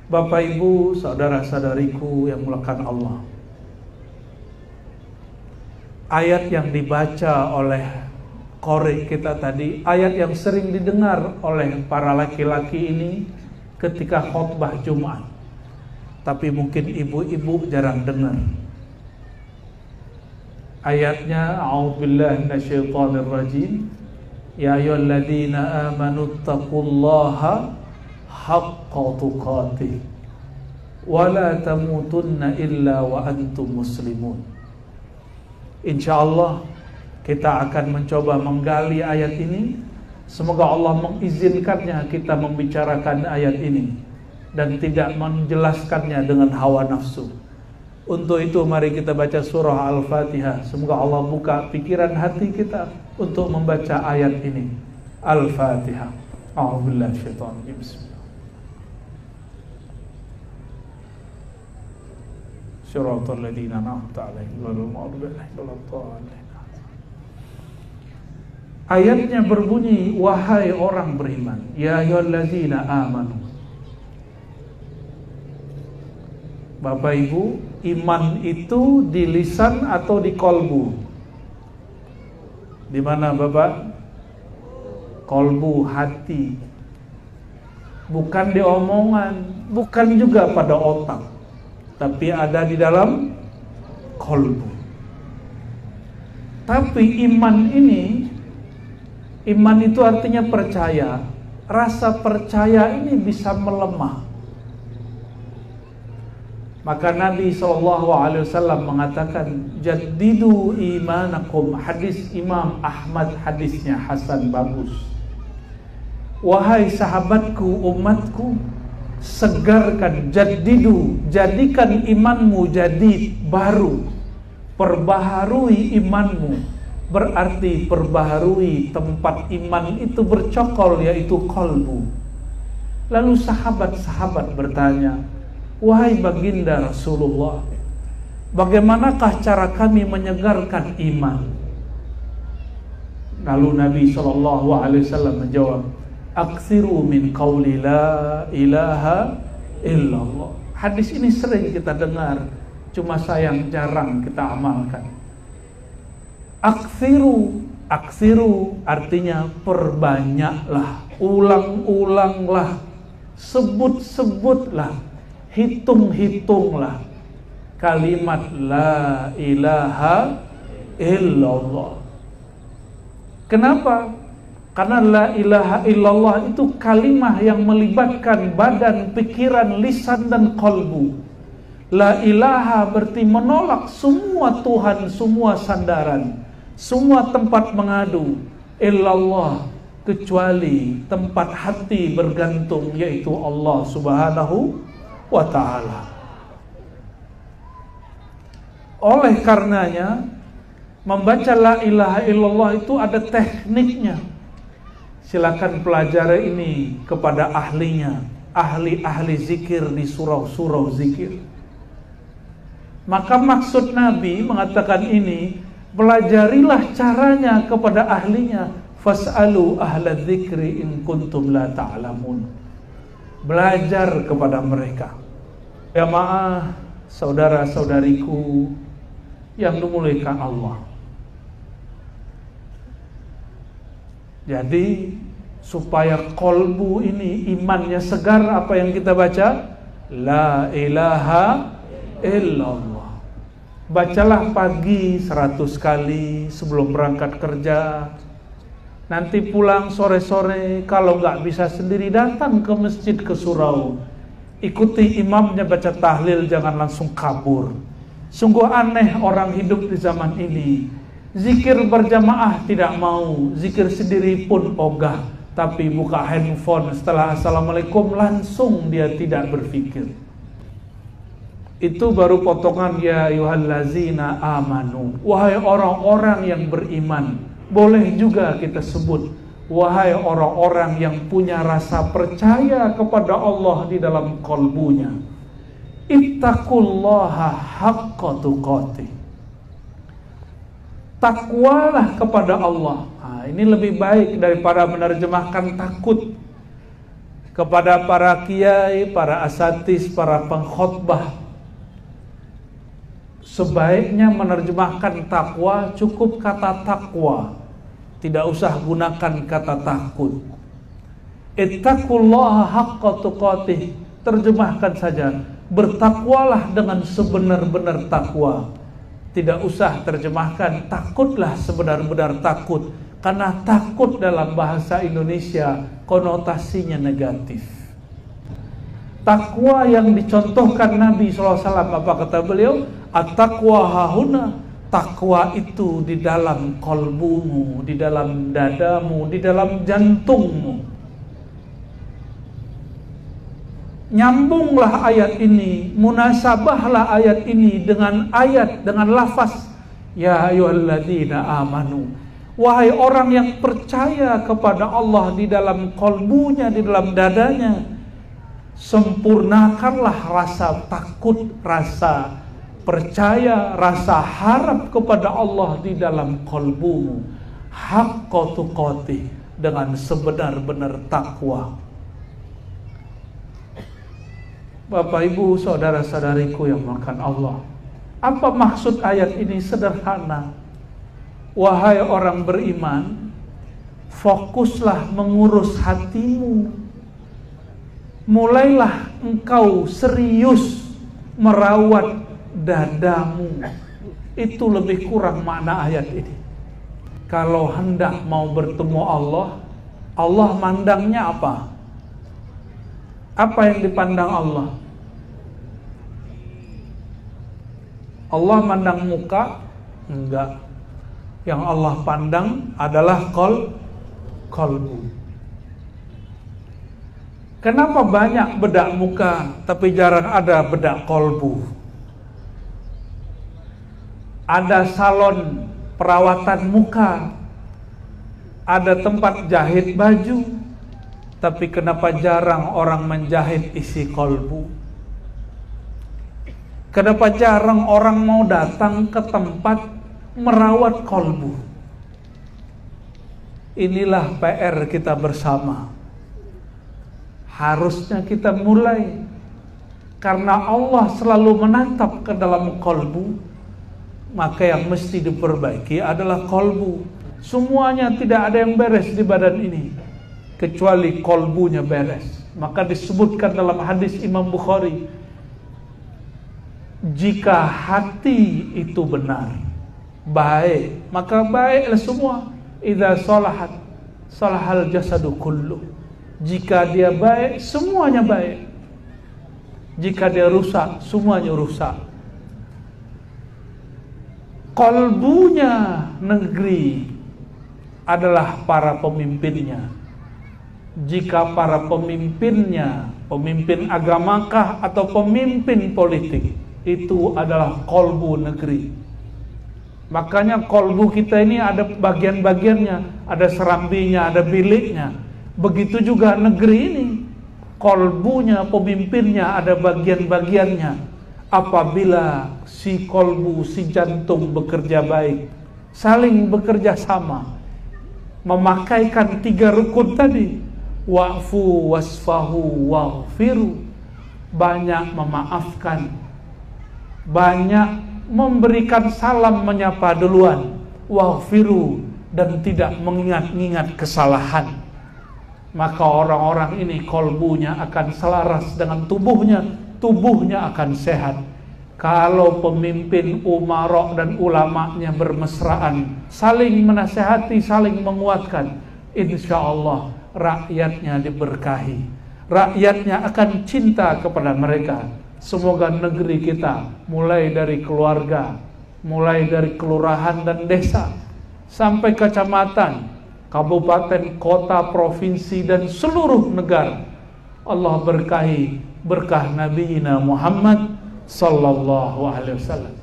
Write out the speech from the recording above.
Bapak Ibu, saudara-saudariku yang mulakan Allah, ayat yang dibaca oleh qori kita tadi, ayat yang sering didengar oleh para laki-laki ini ketika khutbah Jumat, tapi mungkin ibu-ibu jarang dengar. Ayatnya, a'udzubillahi minasyaitonirrajim, ya ayyuhalladzina amanu taqullaha haqqa tuqatih wa la tamutunna illa wa antum muslimun. Insyaallah kita akan mencoba menggali ayat ini. Semoga Allah mengizinkannya kita membicarakan ayat ini dan tidak menjelaskannya dengan hawa nafsu. Untuk itu mari kita baca surah Al-Fatihah. Semoga Allah buka pikiran hati kita untuk membaca ayat ini. Al-Fatihah. A'udzubillahi minasyaitonir rajim. Shiratal ladzina an'amta 'alaihim ghairil maghdubi 'alaihim waladdallin. Ayatnya berbunyi, wahai orang beriman, ya ayyuhalladzina amanu. Bapak Ibu, iman itu di lisan atau di kolbu? Di mana Bapak? Kolbu, hati. Bukan di omongan, bukan juga pada otak, tapi ada di dalam kolbu. Tapi iman itu artinya percaya. Rasa percaya ini bisa melemah. Maka Nabi SAW mengatakan, jaddidu imanakum. Hadis Imam Ahmad, hadisnya hasan, bagus. Wahai sahabatku, umatku, segarkan, jaddidu, jadikan imanmu jadi baru, perbaharui imanmu. Berarti perbaharui tempat iman itu bercokol, yaitu kolbu. Lalu sahabat-sahabat bertanya, wahai baginda Rasulullah, bagaimanakah cara kami menyegarkan iman? Lalu Nabi SAW menjawab, aksiru min qawli la ilaha illallah. Hadis ini sering kita dengar, cuma sayang jarang kita amalkan. Aksiru artinya perbanyaklah, ulang-ulanglah, sebut-sebutlah, hitung-hitunglah kalimat la ilaha illallah. Kenapa? Karena la ilaha illallah itu kalimah yang melibatkan badan, pikiran, lisan, dan kolbu. La ilaha berarti menolak semua Tuhan, semua sandaran, semua tempat mengadu. Illallah, kecuali tempat hati bergantung, yaitu Allah Subhanahu wa ta'ala. Oleh karenanya, membaca la ilaha illallah itu ada tekniknya. Silakan pelajari ini kepada ahlinya, ahli-ahli zikir di surau-surau zikir. Maka maksud Nabi mengatakan ini, pelajarilah caranya kepada ahlinya. Fas'alu ahla dzikri in kuntum la ta'lamun. Belajar kepada mereka. Jamaah, saudara-saudariku yang dimuliakan Allah. Jadi supaya kolbu ini imannya segar, apa yang kita baca? La ilaha illallah. Bacalah pagi 100 kali sebelum berangkat kerja. Nanti pulang sore-sore, kalau nggak bisa sendiri datang ke masjid, ke surau. Ikuti imamnya baca tahlil, jangan langsung kabur. Sungguh aneh orang hidup di zaman ini. Zikir berjamaah tidak mau, zikir sendiri pun ogah. Tapi buka handphone setelah assalamualaikum langsung dia tidak berpikir. Itu baru potongan ya ayyuhallazina amanu. Wahai orang-orang yang beriman. Boleh juga kita sebut wahai orang-orang yang punya rasa percaya kepada Allah di dalam kolbunya. Ittaqullaha haqqa tuqatih. Takwalah kepada Allah. Nah, ini lebih baik daripada menerjemahkan takut. kepada para kiai, para asatidz, para pengkhotbah, sebaiknya menerjemahkan takwa cukup kata takwa, tidak usah gunakan kata takut. Ittaqullaha haqqa tuqatih, terjemahkan saja, bertakwalah dengan sebenar-benar takwa. Tidak usah terjemahkan takutlah sebenar-benar takut, karena takut dalam bahasa Indonesia konotasinya negatif. Takwa yang dicontohkan Nabi SAW, apa kata beliau? At-taqwa hahuna, takwa itu di dalam kolbumu, di dalam dadamu, di dalam jantungmu. Nyambunglah ayat ini, munasabahlah ayat ini dengan lafaz ya ayyuhalladzina amanu, wahai orang yang percaya kepada Allah, di dalam kolbunya, di dalam dadanya, sempurnakanlah rasa takut, rasa percaya, rasa harap kepada Allah di dalam kolbumu, haqqa tuqatih, dengan sebenar-benar takwa. Bapak Ibu, saudara-saudariku yang makan Allah, apa maksud ayat ini? Sederhana. Wahai orang beriman, fokuslah mengurus hatimu. Mulailah engkau serius merawat dadamu. Itu lebih kurang makna ayat ini. Kalau hendak mau bertemu Allah, Allah mandangnya apa? Apa yang dipandang Allah? Allah mandang muka? Enggak. Yang Allah pandang adalah kolbu. Kenapa banyak bedak muka tapi jarang ada bedak kolbu? Ada salon perawatan muka, ada tempat jahit baju, tapi kenapa jarang orang menjahit isi kolbu? Kenapa jarang orang mau datang ke tempat merawat kolbu? Inilah PR kita bersama. Harusnya kita mulai, karena Allah selalu menatap ke dalam kolbu, maka yang mesti diperbaiki adalah kolbu. Semuanya tidak ada yang beres di badan ini kecuali kolbunya beres. Maka disebutkan dalam hadis Imam Bukhari, jika hati itu benar, baik, maka baiklah semua. Idza salahat salahal jasadu kullu. Jika dia baik, semuanya baik. Jika dia rusak, semuanya rusak. Kolbunya negeri adalah para pemimpinnya. Jika para pemimpinnya, pemimpin agamakah atau pemimpin politik, itu adalah kolbu negeri. Makanya kolbu kita ini ada bagian-bagiannya, ada serambinya, ada biliknya. Begitu juga negeri ini, kolbunya, pemimpinnya ada bagian-bagiannya. Apabila si kolbu, si jantung bekerja baik, saling bekerja sama, memakaikan 3 rukun tadi, wa'fu wasfahu waghfiru, banyak memaafkan, banyak memberikan salam menyapa duluan, waghfiru, dan tidak mengingat-ingat kesalahan, maka orang-orang ini kolbunya akan selaras dengan tubuhnya akan sehat. Kalau pemimpin, umarok dan ulamanya bermesraan, saling menasehati, saling menguatkan, insya Allah rakyatnya diberkahi, rakyatnya akan cinta kepada mereka. Semoga negeri kita, mulai dari keluarga, mulai dari kelurahan dan desa, sampai kecamatan, kabupaten, kota, provinsi, dan seluruh negara, Allah berkahi berkah Nabi Muhammad sallallahu alaihi wasallam.